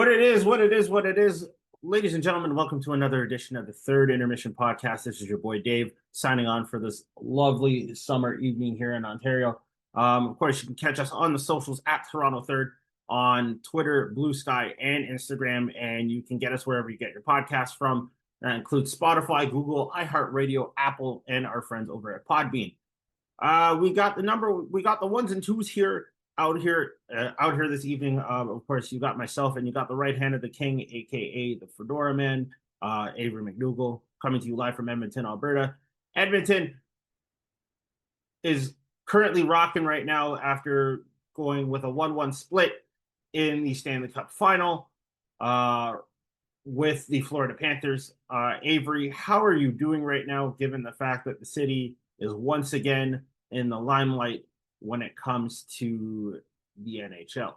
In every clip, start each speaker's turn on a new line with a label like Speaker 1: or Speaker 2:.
Speaker 1: What it is. Ladies and gentlemen, welcome to another edition of the Third Intermission Podcast. This is your boy Dave signing on for this lovely summer evening here in Ontario. Of course, you can catch us on the socials at Toronto Third on Twitter, Blue Sky, and Instagram, and you can get us wherever you get your podcasts from. That includes Spotify, Google, iHeartRadio, Apple, and our friends over at Podbean. We got the ones and twos here out here this evening. Of course, you got myself and you got the right hand of the king, aka the Fedora Man, Avery McDougall, coming to you live from Edmonton, Alberta. Edmonton is currently rocking right now after going with a 1-1 split in the Stanley Cup final with the Florida Panthers. Avery, how are you doing right now, given the fact that the city is once again in the limelight when it comes to the NHL?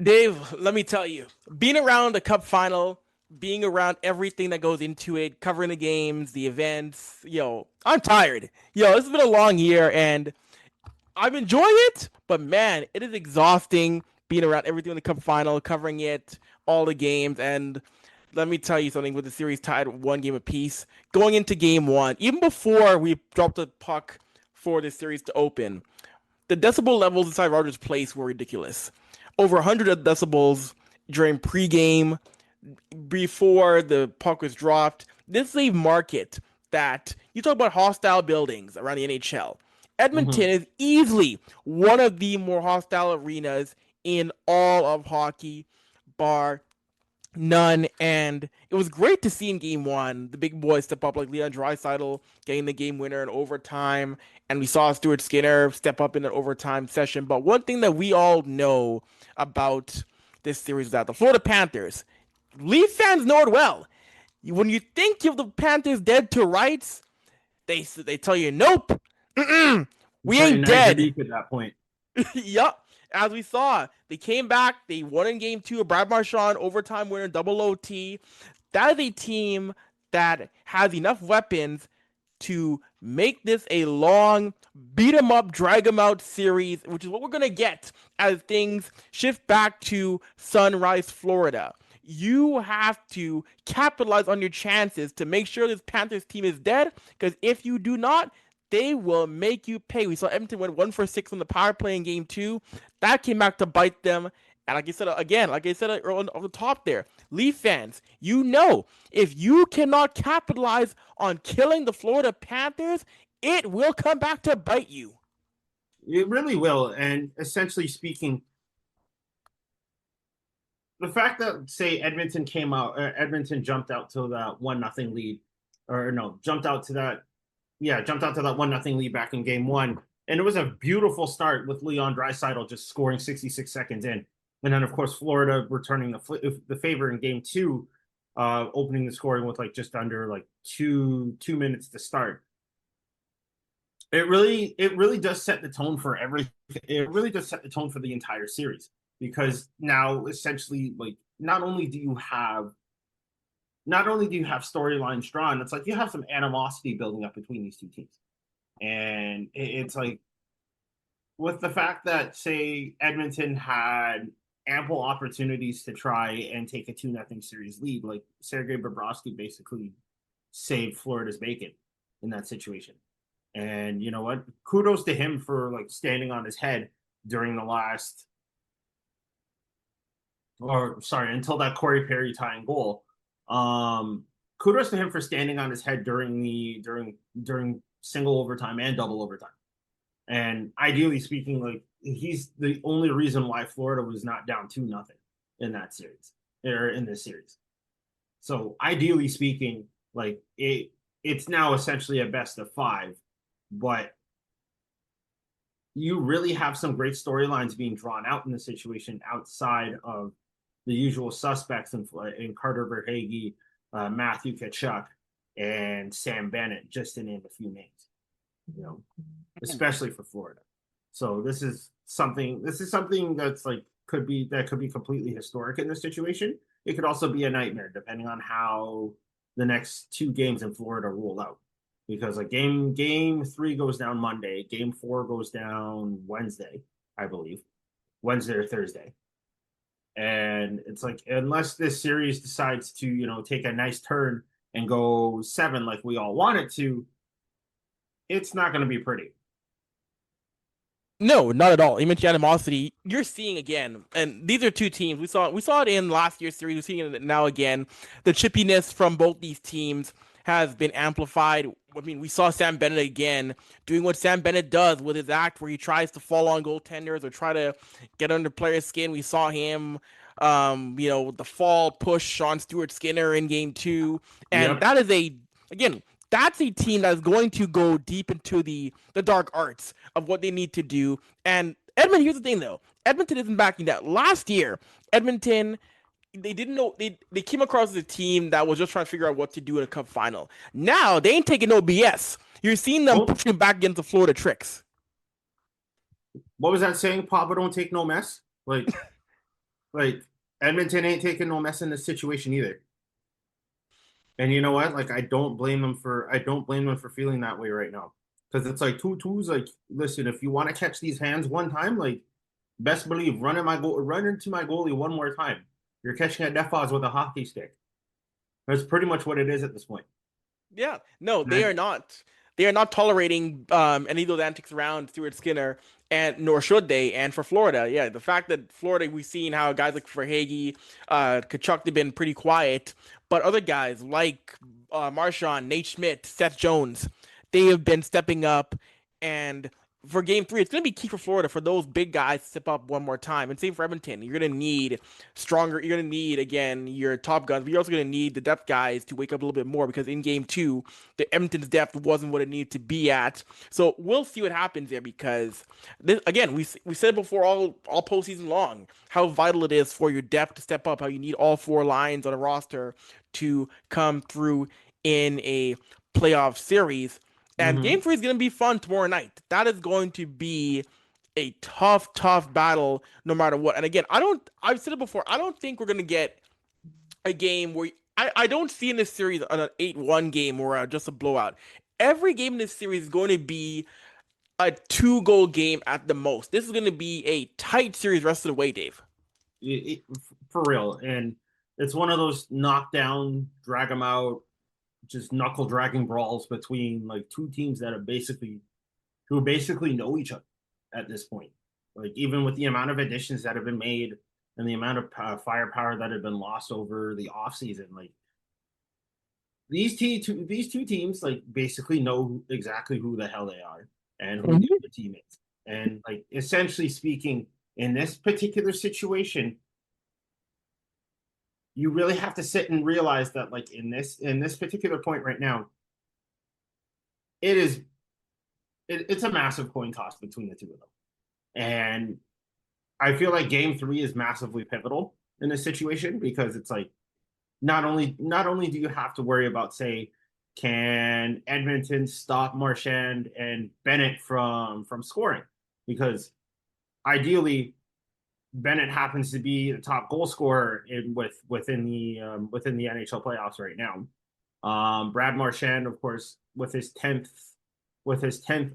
Speaker 2: Dave, let me tell you, being around the Cup final, being around everything that goes into it, covering the games, the events, I'm tired. This has been a long year, and I'm enjoying it, but man, it is exhausting being around everything in the Cup final, covering it, all the games, and let me tell you something, with the series tied 1 game apiece, going into game 1, even before we dropped the puck for this series to open, the decibel levels inside Rogers Place were ridiculous. Over 100 decibels during pregame, before the puck was dropped. This is a market that, you talk about hostile buildings around the NHL. Edmonton is easily one of the more hostile arenas in all of hockey, bar none. And it was great to see in game 1 the big boys step up, like Leon Draisaitl getting the game winner in overtime, and we saw Stuart Skinner step up in an overtime session. But one thing that we all know about this series is that the Florida Panthers, Leaf fans know it well. When you think you have the Panthers dead to rights, they tell you, nope, we ain't dead.
Speaker 1: At that point.
Speaker 2: Yup. As we saw, they came back. They won in game 2. Brad Marchand, overtime winner, double OT. That is a team that has enough weapons to make this a long, beat 'em up, drag 'em out series, which is what we're going to get as things shift back to Sunrise, Florida. You have to capitalize on your chances to make sure this Panthers team is dead, because if you do not, they will make you pay. We saw Edmonton went 1 for 6 on the power play in game 2. That came back to bite them. And like I said on the top there, Leaf fans, if you cannot capitalize on killing the Florida Panthers, it will come back to bite you.
Speaker 1: It really will. And essentially speaking, the fact that, say, Edmonton jumped out to that 1-0 lead, jumped out to that 1-0 lead back in game 1. And it was a beautiful start with Leon Draisaitl just scoring 66 seconds in. And then, of course, Florida returning the favor in game 2, opening the scoring with just under 2 minutes to start. It really does set the tone for everything. It really does set the tone for the entire series, because now essentially, not only do you have storylines drawn, it's you have some animosity building up between these two teams. And it's with the fact that, say, Edmonton had ample opportunities to try and take a 2-0 series lead, Sergei Bobrovsky basically saved Florida's bacon in that situation. And you know what? Kudos to him for standing on his head during until that Corey Perry tying goal. Kudos to him for standing on his head during single overtime and double overtime. And ideally speaking, he's the only reason why Florida was not down 2-0 in that series, or in this series. So ideally speaking, it's now essentially a best of 5, but you really have some great storylines being drawn out in the situation outside of the usual suspects in Carter Verhaeghe, Matthew Tkachuk, and Sam Bennett, just to name a few names. Especially for Florida. So this is something that's could be completely historic in this situation. It could also be a nightmare depending on how the next 2 games in Florida roll out. Because game 3 goes down Monday, game 4 goes down Wednesday, I believe. Wednesday or Thursday. And it's like, unless this series decides to, take a nice turn and go 7 like we all want it to, it's not going to be pretty.
Speaker 2: No, not at all. You mentioned animosity. You're seeing again, and these are two teams. We saw it in last year's series. We're seeing it now again. The chippiness from both these teams has been amplified. I mean, we saw Sam Bennett again doing what Sam Bennett does with his act, where he tries to fall on goaltenders or try to get under players' skin. We saw him, the fall push Sean Stewart Skinner in Game 2, and
Speaker 1: Yep.
Speaker 2: that is again that's a team that's going to go deep into the dark arts of what they need to do. And Edmonton, here's the thing though, Edmonton isn't backing that. Last year, Edmonton, they didn't know they came across as a team that was just trying to figure out what to do in a cup final. Now they ain't taking no BS. You're seeing them pushing back against the Florida Tricks.
Speaker 1: What was that saying? Papa don't take no mess. Like Edmonton ain't taking no mess in this situation either. And you know what? Like I don't blame them for feeling that way right now. Because it's like two's like, listen, if you want to catch these hands one time, like best believe run into my goalie one more time. You're catching a Defaz with a hockey stick. That's pretty much what it is at this point.
Speaker 2: Yeah, no,
Speaker 1: And I,
Speaker 2: they are not. They are not tolerating any of those antics around Stuart Skinner, and nor should they. And for Florida, yeah, the fact that Florida, we've seen how guys like Verhage, Kachuk, they've been pretty quiet, but other guys like Marchand, Nate Schmidt, Seth Jones, they have been stepping up. And for Game 3, it's going to be key for Florida for those big guys to step up one more time. And same for Edmonton. You're going to need stronger. You're going to need, again, your top guns, but you're also going to need the depth guys to wake up a little bit more, because in Game 2, the Edmonton's depth wasn't what it needed to be at. So we'll see what happens there, because this, again, we said before all postseason long how vital it is for your depth to step up, how you need all 4 lines on a roster to come through in a playoff series. And
Speaker 1: mm-hmm.
Speaker 2: Game 3 is going to be fun tomorrow night. That is going to be a tough, tough battle no matter what. And again, I've said it before, I don't think we're going to get a game where I don't see in this series an 8-1 game or just a blowout. Every game in this series is going to be a 2-goal game at the most. This is going to be a tight series rest of the way, Dave.
Speaker 1: For real. And it's one of those knockdown, drag them out, just knuckle dragging brawls between like two teams that are basically know each other at this point. Like even with the amount of additions that have been made and the amount of firepower that had been lost over the offseason, like these two teams like basically know exactly who the hell they are and who the other team is. And like essentially speaking, in this particular situation, you really have to sit and realize that like in this particular point right now, it's a massive coin toss between the two of them. And I feel like Game 3 is massively pivotal in this situation, because it's like not only do you have to worry about, say, can Edmonton stop Marchand and Bennett from scoring, because ideally Bennett happens to be the top goal scorer within the NHL playoffs right now. Brad Marchand, of course, with his 10th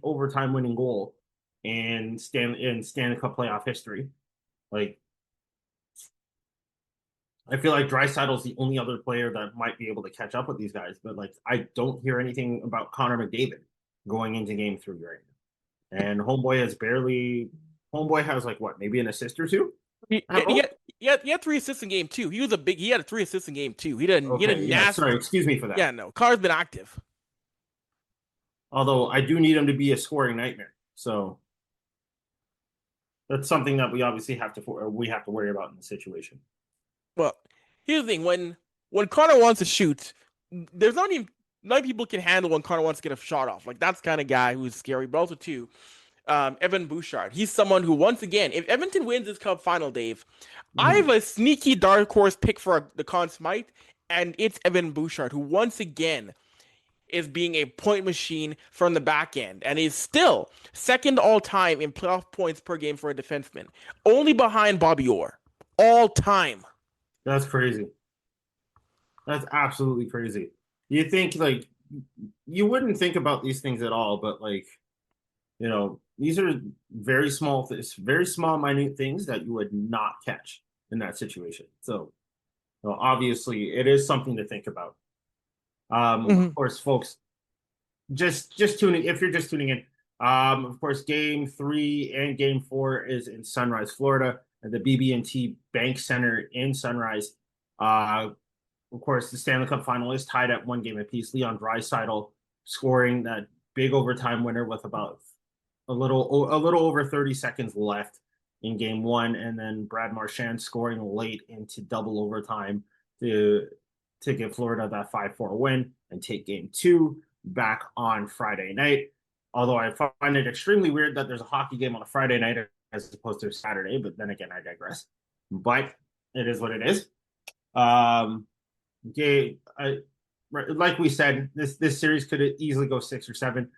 Speaker 1: overtime winning goal in Stanley Cup playoff history. Like, I feel like Draisaitl's the only other player that might be able to catch up with these guys, but like I don't hear anything about Connor McDavid going into Game 3 right now. And Homeboy has like what, maybe an assist or two?
Speaker 2: He had 3 assists in Game 2. He had 3 assists in Game 2. He had a nasty.
Speaker 1: Sorry, excuse me for that.
Speaker 2: Yeah, no, Connor's been active.
Speaker 1: Although I do need him to be a scoring nightmare, so that's something that we obviously have to worry about in the situation.
Speaker 2: Well, here's the thing: when Connor wants to shoot, there's not many people can handle when Connor wants to get a shot off. Like that's the kind of guy who's scary. But also too, Evan Bouchard. He's someone who, once again, if Edmonton wins this Cup final, Dave, I have a sneaky dark horse pick for the Conn Smythe, and it's Evan Bouchard, who once again is being a point machine from the back end, and is still second all time in playoff points per game for a defenseman, only behind Bobby Orr, all time.
Speaker 1: That's crazy. That's absolutely crazy. You think like you wouldn't think about these things at all, but like, you know, these are very small, minute things that you would not catch in that situation. So well, obviously, it is something to think about. Of course, folks, just tuning if you're just tuning in. Of course, Game 3 and Game 4 is in Sunrise, Florida, at the BB&T Bank Center in Sunrise. Of course, the Stanley Cup final is tied at 1 game apiece. Leon Draisaitl scoring that big overtime winner with about a little over 30 seconds left in Game 1, and then Brad Marchand scoring late into double overtime to give Florida that 5-4 win and take Game 2 back on Friday night. Although I find it extremely weird that there's a hockey game on a Friday night as opposed to a Saturday, but then again, I digress. But it is what it is. Like we said, this series could easily go 6 or 7,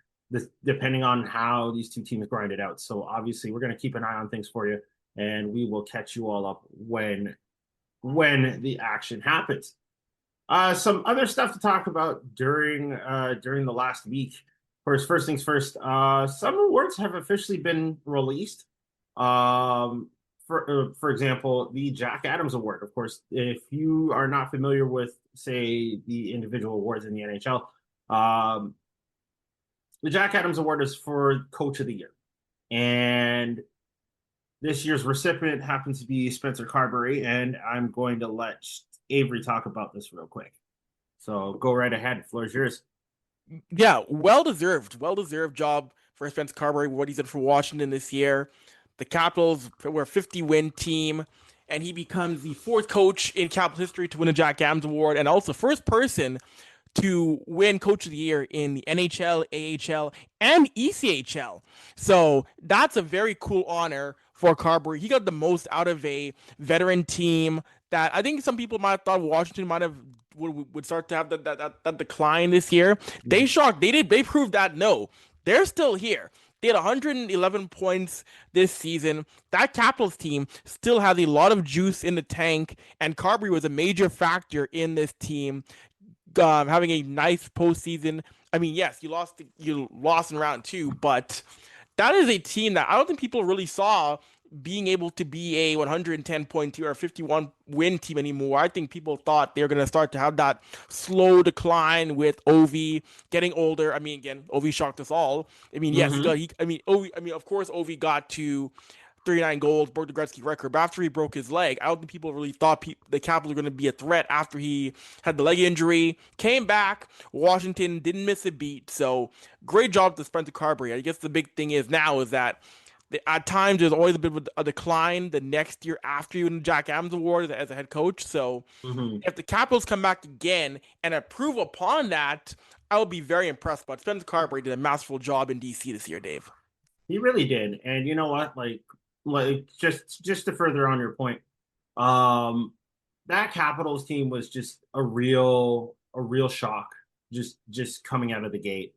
Speaker 1: depending on how these two teams grind it out. So obviously, we're going to keep an eye on things for you, and we will catch you all up when the action happens. Some other stuff to talk about during the last week. Of course, first things first. Some awards have officially been released. For example, the Jack Adams Award. Of course, if you are not familiar with, say, the individual awards in the NHL, the Jack Adams Award is for Coach of the Year, and this year's recipient happens to be Spencer Carberry, and I'm going to let Avery talk about this real quick. So go right ahead. The floor is yours.
Speaker 2: Yeah, well deserved job for Spencer Carberry, what he's done for Washington this year. The Capitals were a 50-win team, and he becomes the 4th coach in Capital history to win a Jack Adams Award, and also first person to win Coach of the Year in the NHL, AHL, and ECHL. So that's a very cool honor for Carberry. He got the most out of a veteran team that I think some people might have thought Washington might have would start to have that decline this year. They shocked. They proved that no, they're still here. They had 111 points this season. That Capitals team still has a lot of juice in the tank, and Carberry was a major factor in this team having a nice postseason. I mean, yes, you lost in round 2, but that is a team that I don't think people really saw being able to be a 110-point or 51-win team anymore. I think people thought they were going to start to have that slow decline with Ovi getting older. I mean, again, Ovi shocked us all. I mean, yes, of course, Ovi got to 39 goals, broke the Gretzky record. But after he broke his leg, I don't think people really thought the Capitals were going to be a threat after he had the leg injury. Came back. Washington didn't miss a beat. So great job to Spencer Carberry. I guess the big thing is that at times there's always a bit of a decline the next year after you win the Jack Adams Award as a head coach. So if the Capitals come back again and improve upon that, I will be very impressed. But Spencer Carberry did a masterful job in DC this year, Dave.
Speaker 1: He really did. And you know what? Like just to further on your point, that Capitals team was just a real shock just coming out of the gate.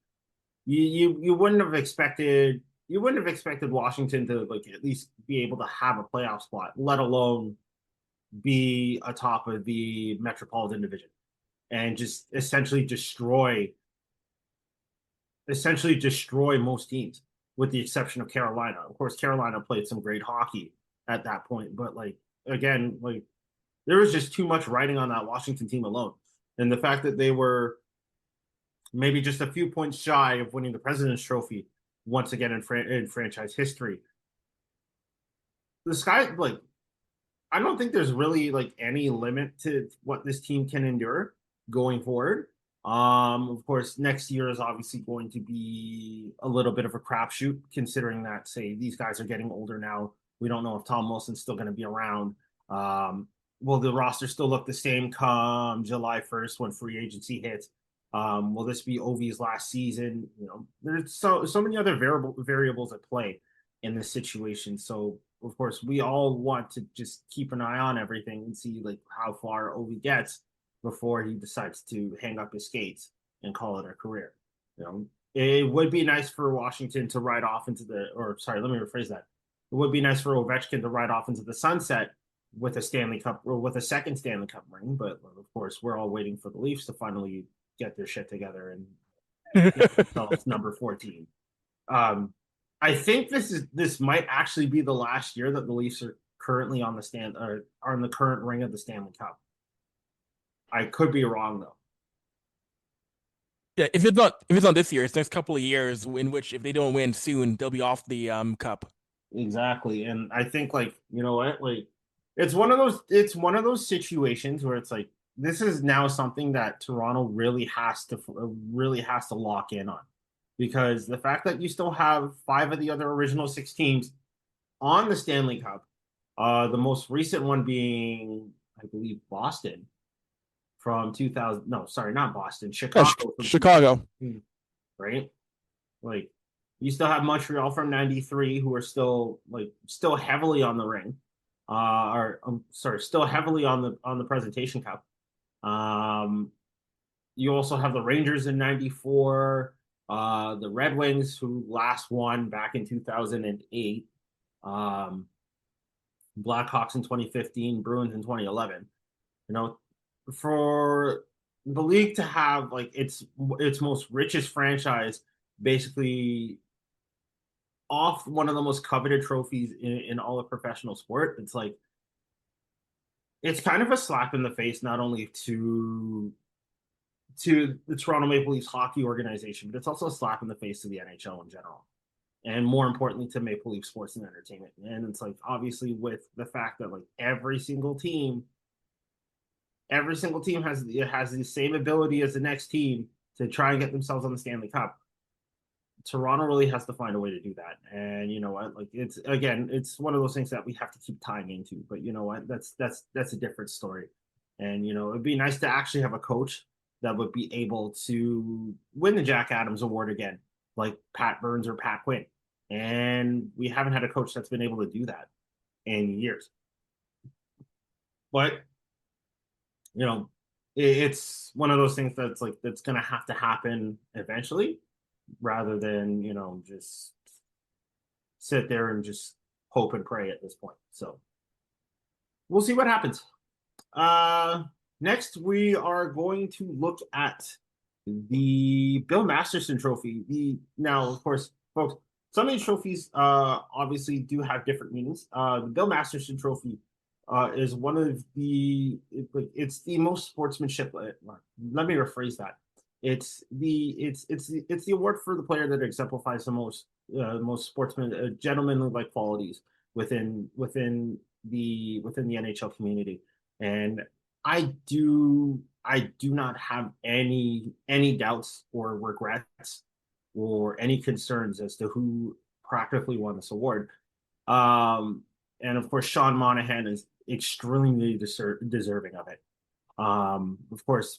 Speaker 1: You wouldn't have expected Washington to like at least be able to have a playoff spot, let alone be atop of the Metropolitan Division, and just essentially destroy most teams, with the exception of Carolina. Of course, Carolina played some great hockey at that point, but like again, like there was just too much riding on that Washington team alone, and the fact that they were maybe just a few points shy of winning the President's Trophy once again in franchise history. The sky, like, I don't think there's really like any limit to what this team can endure going forward. Of course, next year is obviously going to be a little bit of a crapshoot, considering that, say, these guys are getting older now. We don't know if Tom Wilson's still going to be around. Will the roster still look the same come July 1st when free agency hits? Will this be Ovi's last season? You know, there's so many other variables at play in this situation. So, of course, we all want to just keep an eye on everything and see like how far Ovi gets before he decides to hang up his skates and call it a career. You know, it would be nice for Washington to ride off into let me rephrase that. It would be nice for Ovechkin to ride off into the sunset with a Stanley Cup or with a second Stanley Cup ring. But of course, we're all waiting for the Leafs to finally get their shit together and get themselves number 14. I think this might actually be the last year that the Leafs are currently on the stand or are in the current ring of the Stanley Cup. I could be wrong though.
Speaker 2: Yeah, if it's not this year, it's next couple of years in which if they don't win soon, they'll be off the cup.
Speaker 1: Exactly. And I think like, you know what, like it's one of those situations where it's like this is now something that Toronto really has to lock in on. Because the fact that you still have five of the other original six teams on the Stanley Cup, the most recent one being, I believe, Boston from 2000. No, sorry, not Boston,
Speaker 2: Yeah,
Speaker 1: Chicago from
Speaker 2: Chicago.
Speaker 1: 2015, right? Like you still have Montreal from '93, who are still heavily on the ring, or I'm sorry, still heavily on the presentation cup. Um, you also have the Rangers in '94, the Red Wings who last won back in 2008, um, Blackhawks in 2015, Bruins in 2011. You know, for the league to have like its most richest franchise basically off one of the most coveted trophies in all of professional sport, it's like it's kind of a slap in the face not only to the Toronto Maple Leafs hockey organization, but it's also a slap in the face to the NHL in general. And more importantly to Maple Leaf Sports and Entertainment. And it's like obviously with the fact that like every single team has the same ability as the next team to try and get themselves on the Stanley Cup. Toronto really has to find a way to do that. And you know what? Like it's one of those things that we have to keep tying into. But you know what? That's a different story. And you know, it'd be nice to actually have a coach that would be able to win the Jack Adams Award again, like Pat Burns or Pat Quinn. And we haven't had a coach that's been able to do that in years. But you know, it's one of those things that's gonna have to happen eventually, rather than just sit there and just hope and pray at this point. So we'll see what happens. Next, we are going to look at the Bill Masterson Trophy. Now, of course, folks, some of these trophies obviously do have different meanings. The Bill Masterson Trophy is one of it's the most sportsmanship. Let me rephrase that. It's the award for the player that exemplifies the most gentlemanly like qualities within the NHL community. And I do not have any doubts or regrets or any concerns as to who practically won this award. And of course, Sean Monahan is extremely deserving of it. Of course,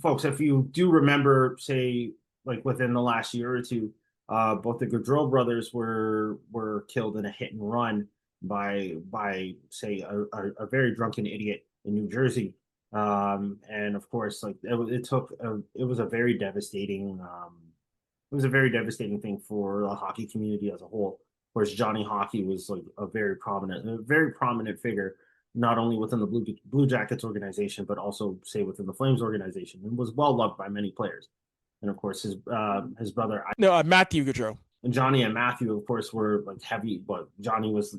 Speaker 1: folks, if you do remember, say, like within the last year or two, both the Gaudreau brothers were killed in a hit and run by say a very drunken idiot in New Jersey. And of course, like it was a very devastating thing for the hockey community as a whole. Of course, Johnny Hockey was like a very prominent figure, not only within the Blue Jackets organization, but also say within the Flames organization, and was well loved by many players. And of course, his brother,
Speaker 2: No, Matthew Gaudreau.
Speaker 1: and Johnny and Matthew, of course, were like heavy, but Johnny was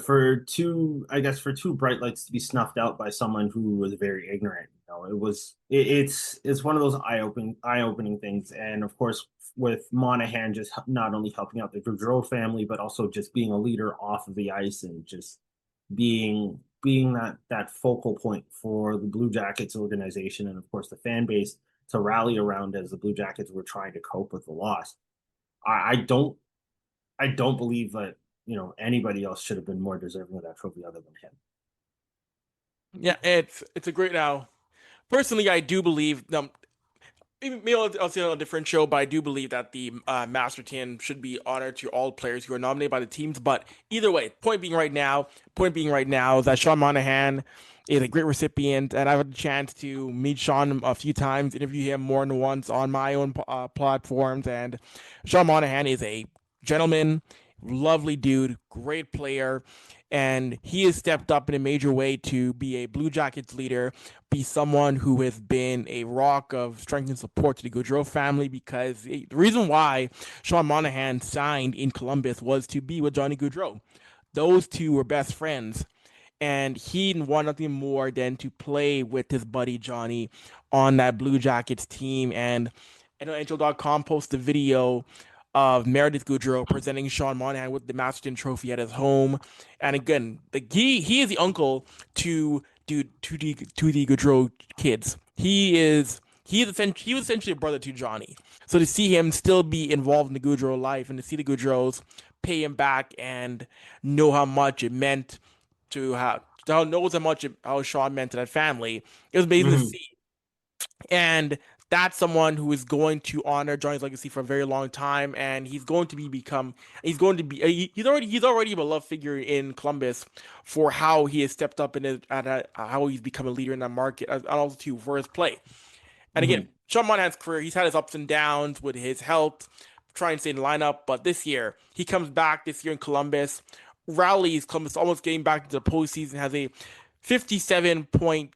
Speaker 1: for two bright lights to be snuffed out by someone who was very ignorant. It's one of those eye-opening things. And of course, with Monahan just not only helping out the Gaudreau family, but also just being a leader off of the ice and just being that focal point for the Blue Jackets organization and of course the fan base to rally around as the Blue Jackets were trying to cope with the loss. I don't believe that anybody else should have been more deserving of that trophy other than him.
Speaker 2: Yeah, it's a great now. Personally, I do believe maybe I'll say on a different show, but I do believe that the Masterton should be honored to all players who are nominated by the teams. But either way, point being right now that Sean Monahan is a great recipient, and I've had the chance to meet Sean a few times, interview him more than once on my own platforms, and Sean Monahan is a gentleman, lovely dude, great player, and he has stepped up in a major way to be a Blue Jackets leader, be someone who has been a rock of strength and support to the Gaudreau family, because the reason why Sean Monahan signed in Columbus was to be with Johnny Gaudreau. those two were best friends, and he didn't want nothing more than to play with his buddy Johnny on that Blue Jackets team. And NHL.com posted a video of Meredith Goudreau presenting Sean Monahan with the Masterton Trophy at his home. And again, he is the uncle to the Goudreau kids. He was essentially a brother to Johnny. So to see him still be involved in the Goudreau life and to see the Goudreaus pay him back and know how much it meant to have knows how Sean meant to that family. It was amazing to
Speaker 1: Mhm.
Speaker 2: see, and that's someone who is going to honor Johnny's legacy for a very long time, and he's already a beloved figure in Columbus for how he has stepped up in how he's become a leader in that market, and also too for his play. And again,
Speaker 1: Mhm.
Speaker 2: Sean Monahan's career, he's had his ups and downs with his health, trying to stay in the lineup. But this year, he comes back this year in Columbus, rallies Columbus, almost getting back into the postseason, has a 57-point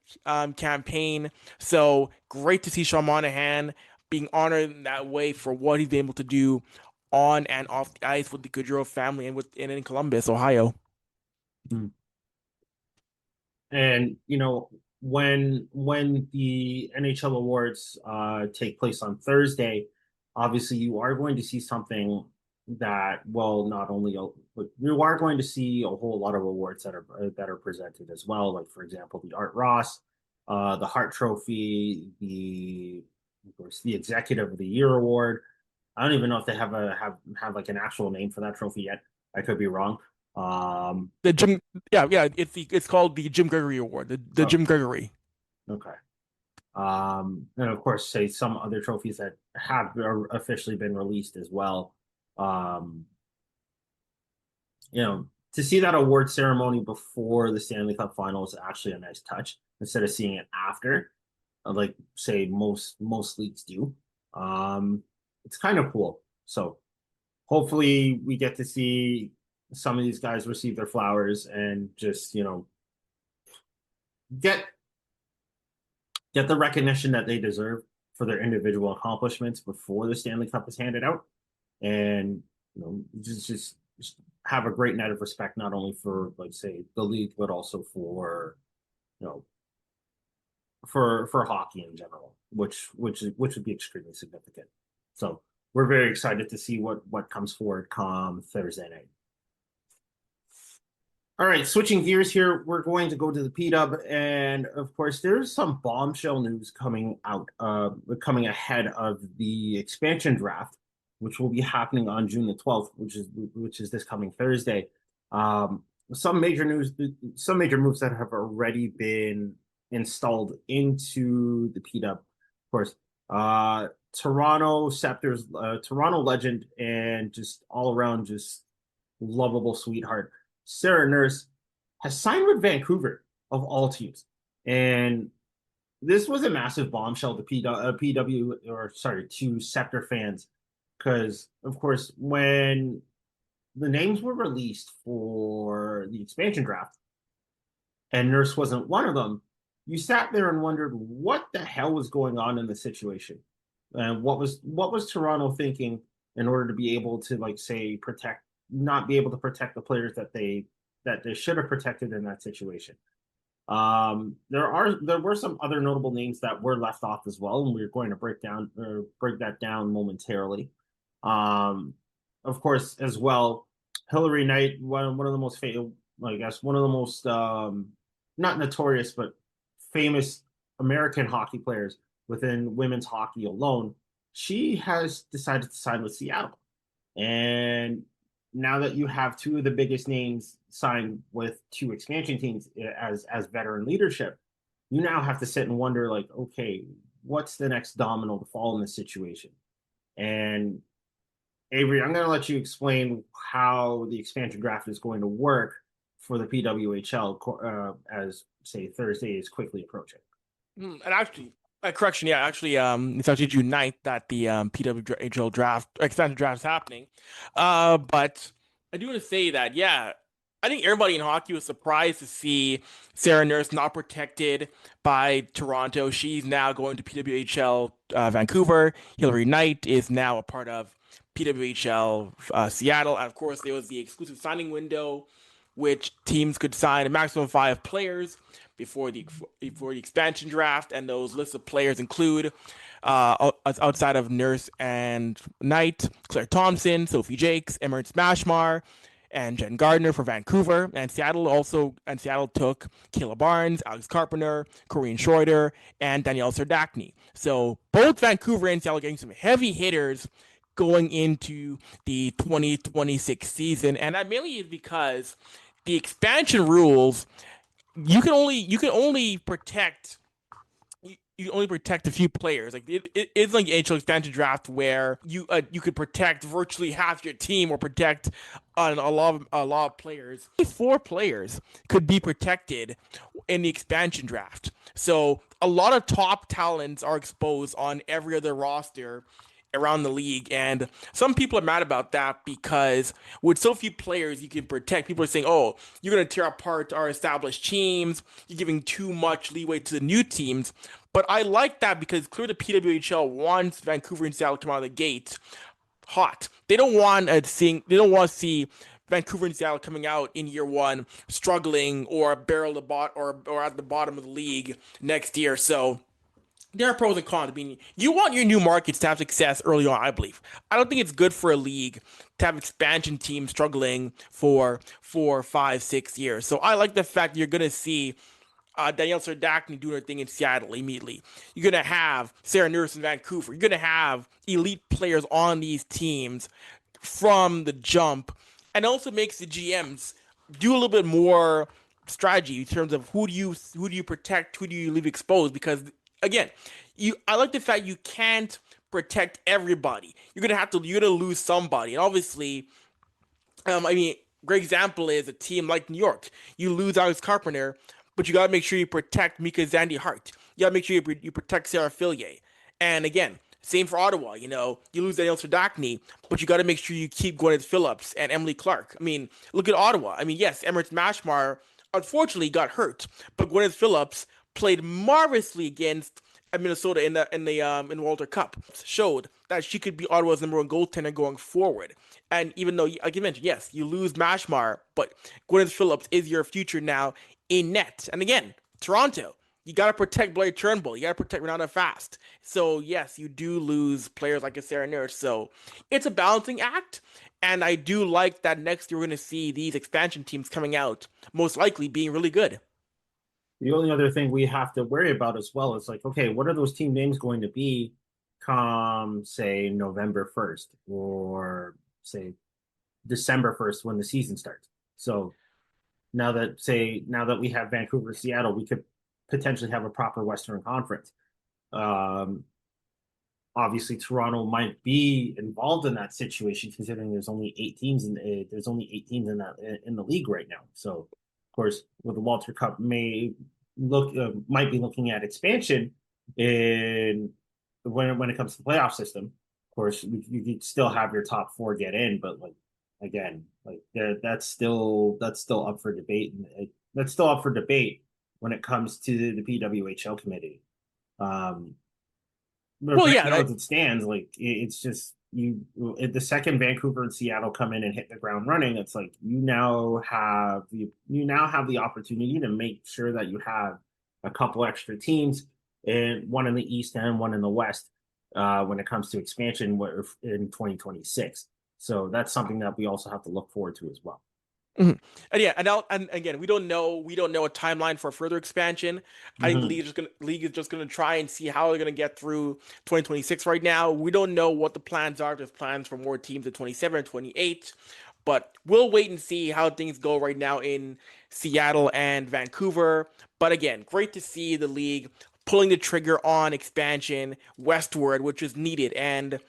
Speaker 2: campaign. So great to see Sean Monahan being honored in that way for what he's been able to do on and off the ice with the Goodrow family and in Columbus, Ohio.
Speaker 1: Mhm. And when the NHL awards take place on Thursday, obviously you are going to see something that will not only but you are going to see a whole lot of awards that are presented as well. Like for example, the Art Ross, the Hart Trophy, the of course the Executive of the Year award. I don't even know if they have like an actual name for that trophy yet. I could be wrong. Um,
Speaker 2: The Jim, yeah, it's called the Jim Gregory Award, the
Speaker 1: oh,
Speaker 2: Jim Gregory.
Speaker 1: okay. And of course, say some other trophies that have officially been released as well. Um, to see that award ceremony before the Stanley Cup final is actually a nice touch instead of seeing it after, like say most leagues do. Um, it's kind of cool. So hopefully we get to see some of these guys receive their flowers and just get get the recognition that they deserve for their individual accomplishments before the Stanley Cup is handed out, and just have a great night of respect not only for like say the league but also for you know for hockey in general, which would be extremely significant. So we're very excited to see what comes forward come Thursday night. All right, switching gears here, we're going to go to the P-Dub, and of course, there's some bombshell news coming ahead of the expansion draft, which will be happening on June the 12th, which is this coming Thursday. Um, some major moves that have already been installed into the P-Dub. Of course, Toronto legend, and just all around just lovable sweetheart Sarah Nurse has signed with Vancouver of all teams, and this was a massive bombshell to PW or sorry to Scepter fans because of course when the names were released for the expansion draft and Nurse wasn't one of them, you sat there and wondered what the hell was going on in the situation and what was Toronto thinking in order to be able to like say protect not be able to protect the players that they should have protected in that situation. There were some other notable names that were left off as well, and we're going to break that down momentarily. Um, of course, as well, Hillary Knight, one of the most I guess one of the most not notorious but famous American hockey players within women's hockey alone. She has decided to sign with Seattle, and now that you have two of the biggest names signed with two expansion teams as veteran leadership, you now have to sit and wonder like, okay, what's the next domino to fall in this situation? And Avery, I'm going to let you explain how the expansion draft is going to work for the PWHL as say Thursday is quickly approaching.
Speaker 2: And actually, correction, yeah, actually, it's actually June 9th that the PWHL draft, expansion draft is happening. But I do want to say that, yeah, I think everybody in hockey was surprised to see Sarah Nurse not protected by Toronto. She's now going to PWHL Vancouver. Hillary Knight is now a part of PWHL Seattle. And of course, there was the exclusive signing window which teams could sign a maximum of 5 players before the expansion draft, and those lists of players include outside of Nurse and Knight, Claire Thompson, Sophie Jakes, Emirates Mashmar, and Jen Gardner for Vancouver. And Seattle took Kayla Barnes, Alex Carpenter, Corrine Schroeder, and Danielle Serdachny. So both Vancouver and Seattle getting some heavy hitters going into the 2026 season. And that mainly is because the expansion rules, you can only protect a few players. Like it's like the NHL expansion draft where you could protect virtually half your team or protect a lot of players. 4 players could be protected in the expansion draft. So a lot of top talents are exposed on every other roster around the league, and some people are mad about that because with so few players you can protect, people are saying, oh, you're going to tear apart our established teams, you're giving too much leeway to the new teams. But I like that because clearly the PWHL wants Vancouver and Seattle to come out of the gate hot. They don't want to see Vancouver and Seattle coming out in year 1 struggling or or at the bottom of the league next year. So there are pros and cons. I mean, you want your new markets to have success early on, I believe. I don't think it's good for a league to have expansion teams struggling for 4, 5, 6 years. So I like the fact that you're going to see Danielle Serdachny doing her thing in Seattle immediately. You're going to have Sarah Nurse in Vancouver. You're going to have elite players on these teams from the jump. And also makes the GMs do a little bit more strategy in terms of who do you protect, who do you leave exposed, because again, I like the fact you can't protect everybody. You're gonna lose somebody. And obviously, I mean, great example is a team like New York. You lose Alex Carpenter, but you gotta make sure you protect Mika Zandy Hart. You gotta make sure you protect Sarah Fillier. And again, same for Ottawa. You lose Danielle Serdachny, but you gotta make sure you keep Gwyneth Phillips and Emily Clark. I mean, look at Ottawa. I mean, yes, Emirates Mashmar unfortunately got hurt, but Gwyneth Phillips played marvelously against Minnesota in the Walter Cup. Showed that she could be Ottawa's number 1 goaltender going forward. And even though, like you mentioned, yes, you lose Mashmar, but Gwyneth Phillips is your future now in net. And again, Toronto, you got to protect Blair Turnbull. You got to protect Renata Fast. So yes, you do lose players like a Sarah Nurse. So it's a balancing act. And I do like that next year we're going to see these expansion teams coming out, most likely being really good.
Speaker 1: The only other thing we have to worry about as well is like, okay, what are those team names going to be come, say, November 1st or say December 1st when the season starts? So now that we have Vancouver, Seattle, we could potentially have a proper Western Conference. Obviously, Toronto might be involved in that situation, considering there's only 8 teams in the league right now. So course, with the Walter Cup might be looking at expansion in when it comes to the playoff system. Of course, you could still have your top 4 get in, but like again, like that's still up for debate, and that's still up for debate when it comes to the PWHL committee.
Speaker 2: Well, yeah,
Speaker 1: as it stands, like it's just the second Vancouver and Seattle come in and hit the ground running, it's like you now have the opportunity to make sure that you have a couple extra teams, and one in the East and one in the West when it comes to expansion in 2026. So that's something that we also have to look forward to as well.
Speaker 2: Mm-hmm. And yeah, and again, we don't know a timeline for further expansion. I think the league is just gonna try and see how they're gonna get through 2026 right now. We don't know what the plans are. There's plans for more teams at 27 and 28, but we'll wait and see how things go right now in Seattle and Vancouver. But again, great to see the league pulling the trigger on expansion westward, which is needed. And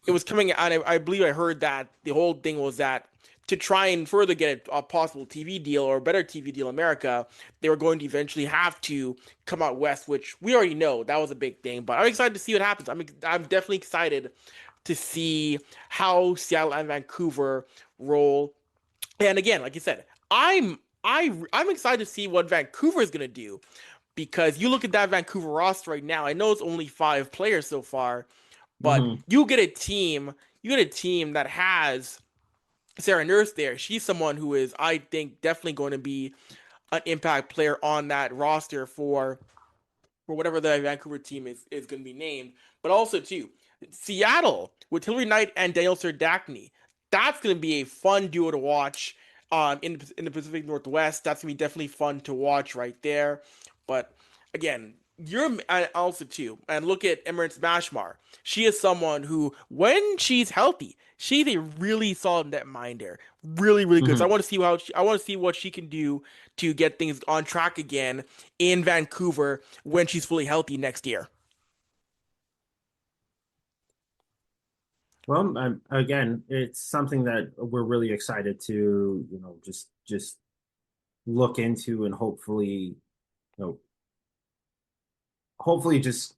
Speaker 2: it was coming out. I believe I heard that the whole thing was that to try and further get a possible TV deal or a better TV deal in America, they were going to eventually have to come out west, which we already know that was a big thing. But I'm excited to see what happens. I'm definitely excited to see how Seattle and Vancouver roll. And again, like you said, I'm excited to see what Vancouver is going to do, because you look at that Vancouver roster right now. I know it's only 5 players so far, but you get a team that has Sarah Nurse there. She's someone who is, I think, definitely going to be an impact player on that roster for whatever the Vancouver team is going to be named. But also, too, Seattle with Hillary Knight and Daniel Serdachny. That's going to be a fun duo to watch in the Pacific Northwest. That's going to be definitely fun to watch right there. But again, you're also, too, and look at Emirates Bashmar. She is someone who, when she's healthy, she's a really solid netminder. Really, really good. So I
Speaker 1: Mhm.
Speaker 2: want to see I want to see what she can do to get things on track again in Vancouver when she's fully healthy next year.
Speaker 1: Well, again, it's something that we're really excited to, just look into and know, hopefully just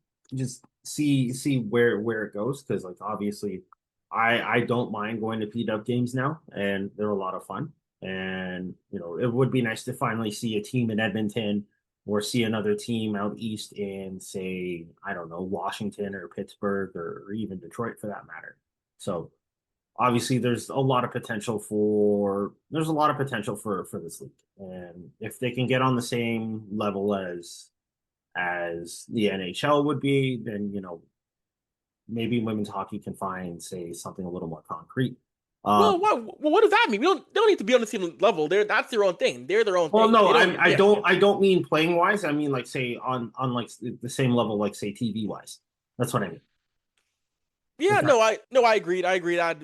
Speaker 1: see where it goes because like obviously I don't mind going to PW games now and they're a lot of fun and it would be nice to finally see a team in Edmonton or see another team out east in say I don't know Washington or Pittsburgh or even Detroit for that matter. So obviously there's a lot of potential for this league and if they can get on the same level as the NHL would be, then maybe women's hockey can find say something a little more concrete.
Speaker 2: Well,
Speaker 1: Um,
Speaker 2: what does that mean? They don't need to be on the same level. That's their own thing. They're their own
Speaker 1: well,
Speaker 2: thing.
Speaker 1: no,
Speaker 2: They don't. Yeah, yeah.
Speaker 1: I don't mean playing wise. I mean like say on like the same level, like say TV wise. That's what I mean.
Speaker 2: Yeah,
Speaker 1: Is that
Speaker 2: no, I agreed. I agreed. I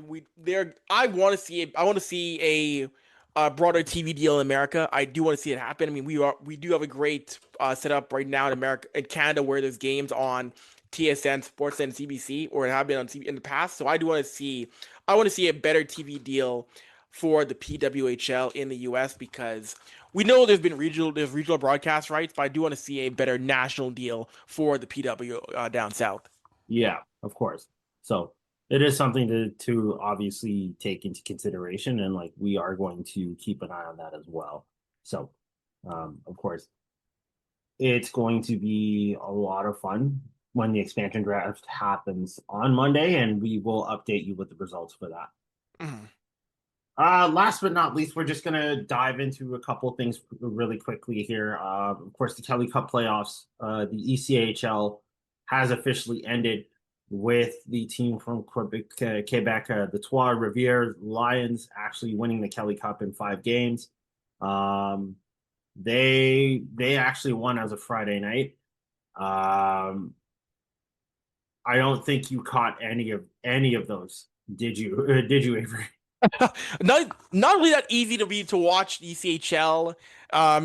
Speaker 2: want to see a broader TV deal in America. I do want to see it happen. I mean, we do have a great setup right now in America, in Canada, where there's games on TSN, Sportsnet, and CBC, or it have been on TV in the past. So I want to see a better TV deal for the PWHL in the US because we know there's regional broadcast rights, but I do want to see a better national deal for the PW down south.
Speaker 1: yeah, of course. So it is something to obviously take into consideration, and like we are going to keep an eye on that as well. So, of course, it's going to be a lot of fun when the expansion draft happens on Monday, and we will update you with the results for that.
Speaker 2: Mhm.
Speaker 1: Last but not least, we're just gonna dive into a couple things really quickly here. Of course, the Kelly Cup playoffs. The ECHL has officially ended with the team from Quebec, the Trois Rivières Lions, actually winning the Kelly Cup in 5 games. Um, they actually won as a Friday night. Um, I don't think you caught any of those. Did you? Did you, Avery?
Speaker 2: Not really that easy to watch ECHL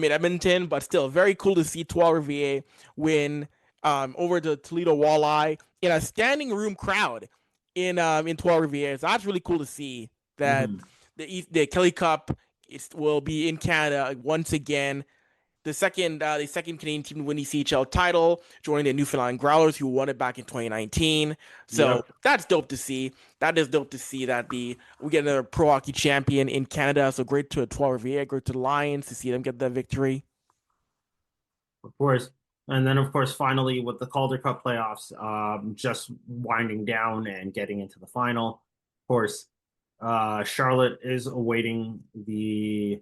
Speaker 2: in Edmonton, but still very cool to see Trois Rivières win over the Toledo Walleye in a standing room crowd in Trois Rivières. So that's really cool to see that
Speaker 1: Mhm.
Speaker 2: the Kelly Cup will be in Canada once again. The second Canadian team to win the CHL title, joining the Newfoundland Growlers, who won it back in 2019. So
Speaker 1: Yep.
Speaker 2: that's dope to see. That is dope to see that we get another pro hockey champion in Canada. So great to Trois Rivières, great to the Lions to see them get that victory.
Speaker 1: Of course. And then, of course, finally with the Calder Cup playoffs, just winding down and getting into the final. Of course, Charlotte is awaiting the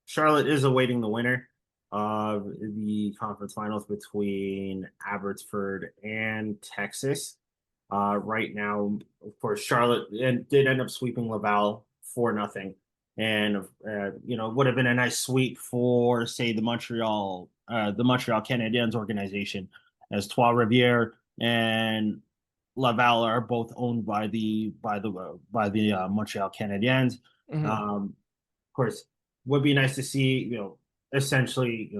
Speaker 1: winner of the conference finals between Abbotsford and Texas. Right now, of course, Charlotte did end up sweeping Laval 4-0, and would have been a nice sweep for say the Montreal Canadiens organization, as Trois Rivières and Laval are both owned by the Montreal Canadiens.
Speaker 2: Mhm.
Speaker 1: Of course, would be nice to see essentially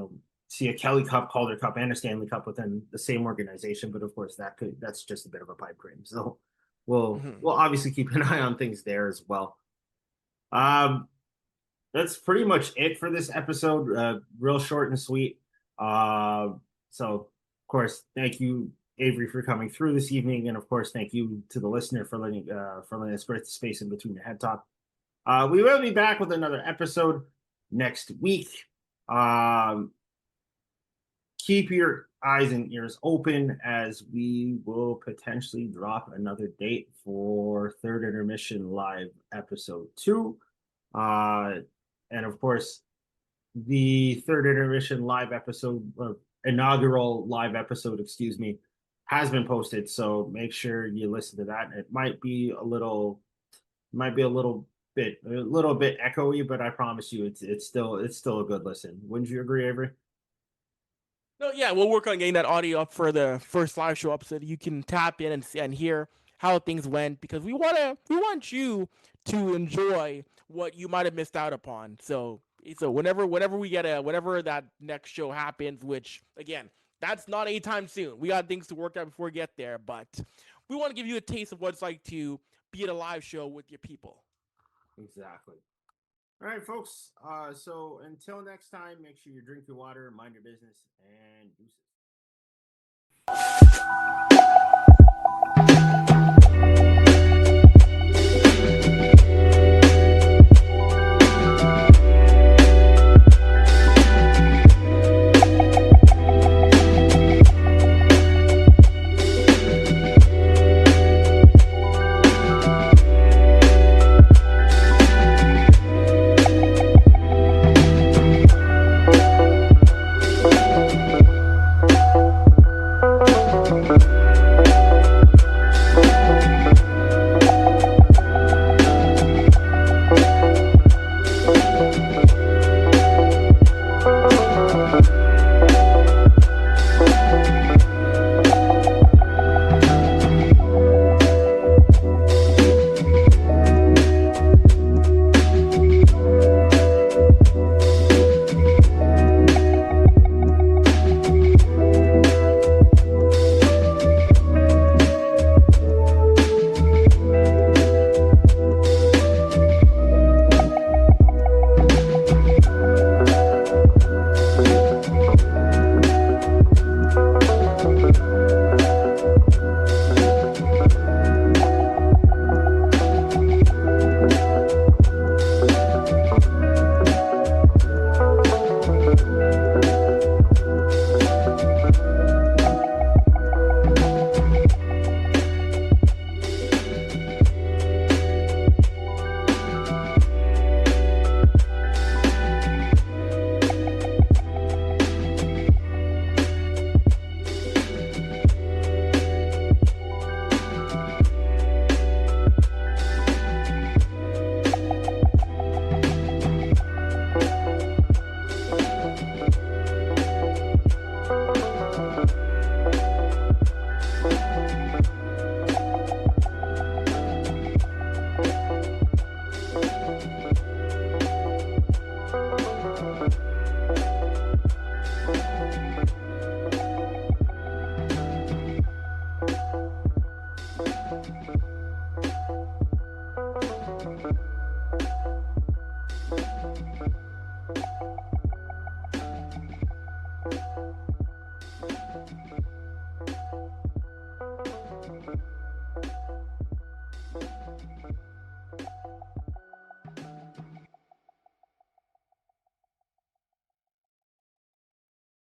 Speaker 1: see a Kelly Cup, Calder Cup, and a Stanley Cup within the same organization. But of course, that's just a bit of a pipe dream. So we'll
Speaker 2: Mhm.
Speaker 1: obviously keep an eye on things there as well. Um, that's pretty much it for this episode. Real short and sweet. Uh, so of course, thank you, Avery, for coming through this evening, and of course, thank you to the listener for letting us create the space in between the head talk. We will be back with another episode next week. Um, keep your eyes and ears open as we will potentially drop another date for Third Intermission Live episode 2. And of course, the third intermission live episode, inaugural live episode, excuse me, has been posted. So make sure you listen to that. It might be a little a little bit echoey, but I promise you, it's still a good listen. Wouldn't you agree, Avery?
Speaker 2: No, yeah, we'll work on getting that audio up for the first live show episode. You can tap in and see and hear how things went because we want you to enjoy what you might have missed out upon. So whenever we get whenever that next show happens, which again, that's not anytime soon. We got things to work out before we get there, but we want to give you a taste of what it's like to be at a live show with your people.
Speaker 1: Exactly. All right, folks. So until next time, make sure you drink your water, mind your business, and deuces.